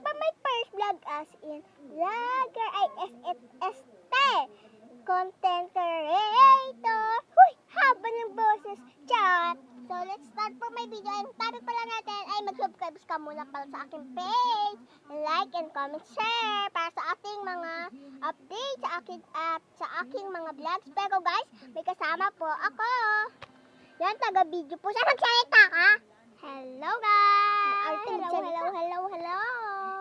pa my first vlog as in vlogger, ISST, content creator. Huy, haba ng boses, chat. So, let's start po my video. Ang topic pala natin ay mag-subscribe ka muna pala sa aking page. Like and comment, share para sa ating mga updates sa aking mga vlogs. Pero guys, may kasama po ako. Yan, taga-video po siya. Magsalita ka? Hello guys! Hello.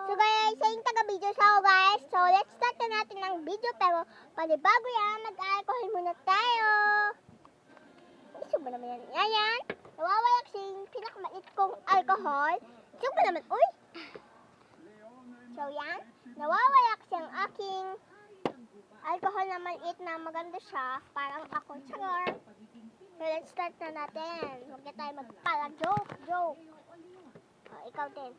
So guys, sa yung taga-video sa ako guys. So, let's start na natin ang video. Pero, panibago yan, mag-alcohol muna tayo. Gusto ba naman yan? Yan. Nawawalak siyang pinakamait kong alcohol. Gusto ba naman? Uy! So, yan. Nawawalak siyang aking alcohol na maliit na maganda siya. Parang ako. Char! So, let's start na natin. Huwag na tayo magpala-joke. Oh, ikaw din.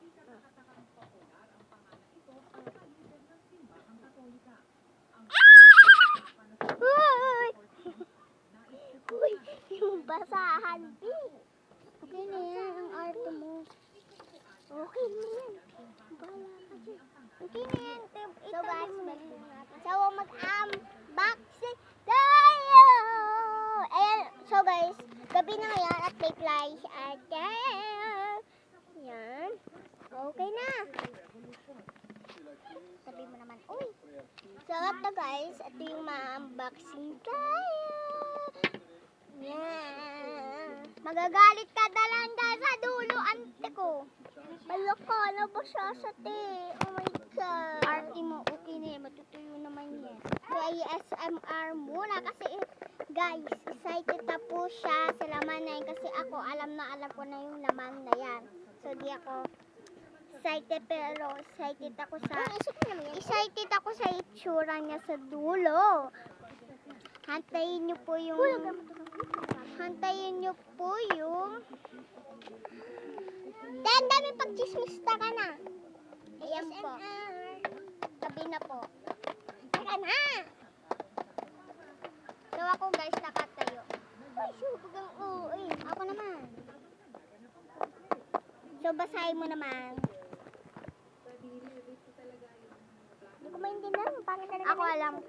Uy! Yung basahan, B. Okay na yan, ang arte mo. Okay na yan. Bahala ka dyan. Okay na yan. So guys, mag-unboxing tayo! Ayan, so guys, gabi na ngayon at may flies again. Yan. Okay na. Sabi mo naman, uy. So ito guys, ito yung ma-unboxing tayo. Yan. Magagalit ka dalanda sa dulo, ante ko. Maloko, ano ba siya sa te? Oh my God. Arte mo, okay na yan. Matutuyo naman yan. So, ASMR muna kasi guys, excited na po siya sa laman na yan. Kasi ako, alam ko na yung laman na yan. So, di ako excited pero excited ako sa itsura niya sa dulo. Hantayin niyo po yung Dan, dami pag-chismista ka na. Ayan po. Tabi na po. Teka na. So ako guys, nakatayo. Ay, subugang uy. Ako naman. So basahin mo naman. Hindi ko maintindihan. Ako alam.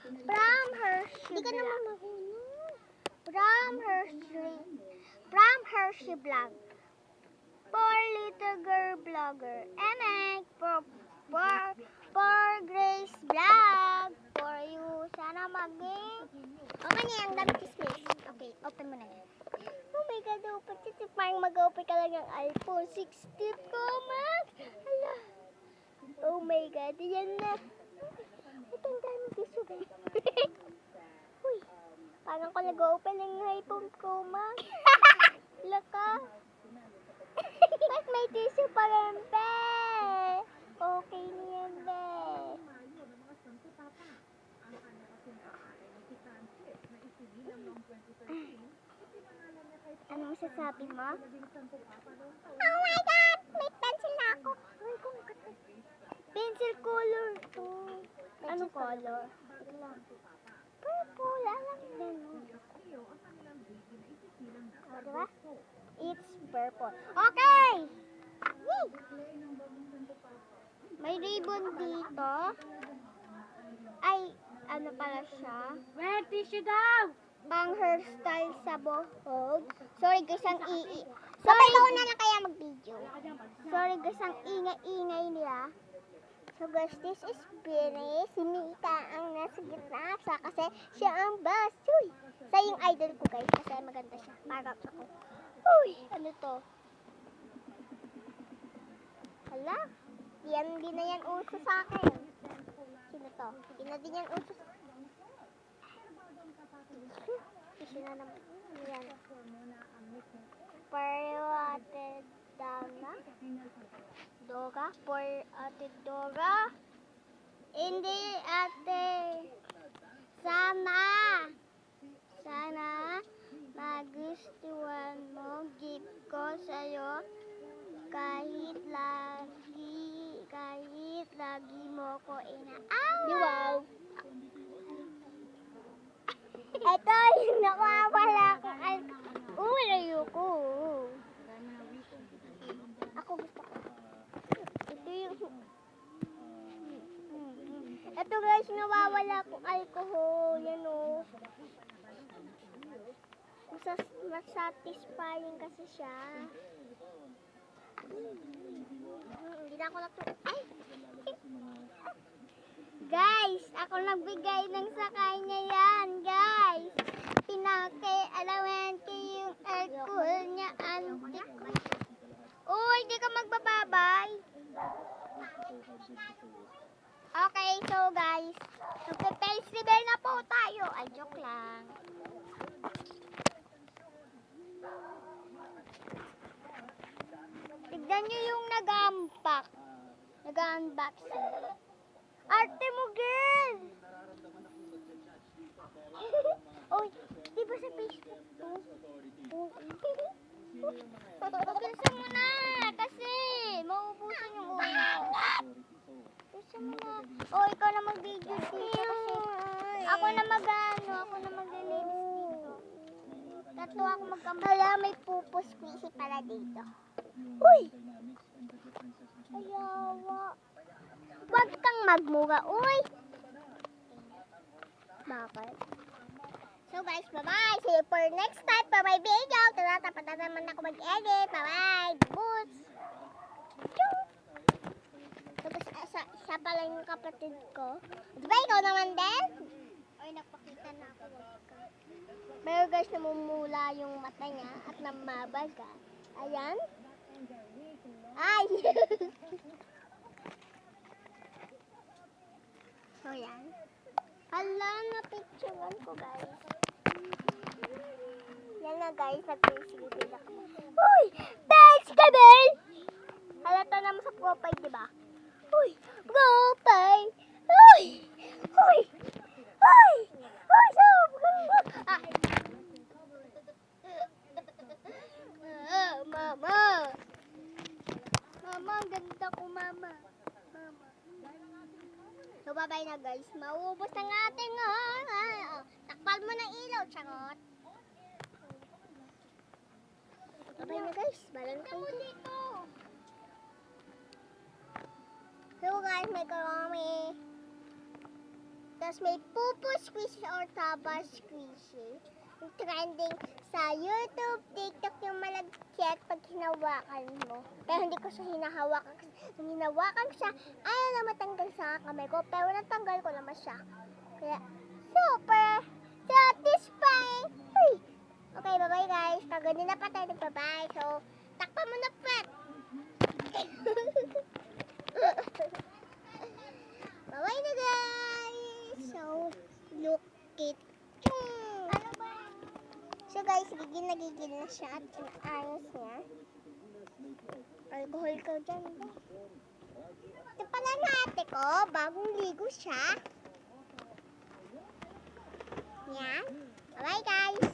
From Hershey. Hindi ka naman mahulog. From Hershey Vlog. For little girl vlogger. MX. For Grace Vlog. For you. Sana maging. Okay na yan. Dami chismis. Okay, open mo na yan. Oh my God, open. Kasi parang mag-open ka lang ng iPhone 16 Pro Max. Hala. Oh my God, yan na. Ito ang dami tissue guys. Uy, parang ko nag-open ng iPhone Pro Max. Laka. Ba't may tissue pa rin, be? Okay na yan, be. Ano masasabi mo? Oh my God! May pencil na ako. Pencil color to. Ano color? Purple. Alam mo. O, diba? It's purple. Okay! Yay! May ribbon dito. Ay, ano pala siya? Where tissue daw? Pang hairstyle sa buhok. Sorry guys, ang Sorry, ikaw na lang kaya mag-video. Sorry guys, ang ingay nila. So guys, this is Benny. Si Mika ang nasa gitna sa kasi siya ang boss. Uy! Sa yung idol ko guys, kasi maganda siya. Parang ako. Uy! Ano to? Hala? Hindi na yan uso sa akin. Sino to? Hindi na din yan uso sa akin. Kasi na naman. Yan. Pero ate Dana. Dora? For ate Dora? Hindi ate. Sana magustuhan mo. Gift ko sa'yo. Kahit lagi mo ko inaaway. Wow. Ito yung nakawala kong ayoko. Ako gusto ko. Ito yung Ito guys, nawawala kong alcohol. Yan o. Mas satisfying kasi siya. Hindi na ako ay! Guys, ako nagbigay ng sakay niya yan, guys. Pinaki-alawan ko yung alcohol niya, antik. Uy, hindi ka magbababay. Okay, so guys, magpe-face reveal na po tayo. Ay, joke lang. Tignan nyo yung nag-unboxing. Arte mo, girl! Uy, di ba sa Facebook to? Pagkilsa mo na, kasi mauubusan yung ulo. Pagkilsa mo na. Oh, ikaw na mag-video dito kasi ako na mag-live dito. Tatlo ako magkamala, may pupo squishy pala dito. Uy! Ayawa. Huwag kang magmuga, uy! Bakit? So guys, bye-bye! See you for next time for my video! Tapos na naman ako mag-edit. Bye-bye! Boots! Tapos siya pala yung kapatid ko. Diba ikaw naman din? Ay, napakita na ako. Pero guys, namumula yung mata niya at namabaga. Ayan. Ay! So, yan. Hala, na-picturean ko, guys. Yan na, guys. Nag-picture ako. Uy! Thanks, Kabel! Halata naman sa profile, diba? Uy! Profile! Uy! Uy! Uy! Uy! Sobrang! Mama! Mama, ang ganda ko, mama. Mama. So, bye-bye na guys. Mauubos ang ating, takpal mo ng ilaw, charot. Bye-bye na guys. Balan ko dito. So guys, may karami. Tapos may pupo squishy or taba squishy. Yung trending sa YouTube, TikTok yung malagkit pag hinawakan mo. Pero hindi ko siya hinahawakan. Nung hinawakan ko siya, ayaw na matanggal sa kamay ko. Pero natanggal ko naman siya. Kaya, super satisfying. Uy! Okay, bye-bye guys. Kagani na pa tayo nag-bye. So, takpa mo na pet. Bye-bye na guys. So, look it. Ano ba? So guys, gigil na siya at inaayos niya. Alcohol ko dyan. Ito pala na ate ko, bagong ligo siya. Yan. Bye guys.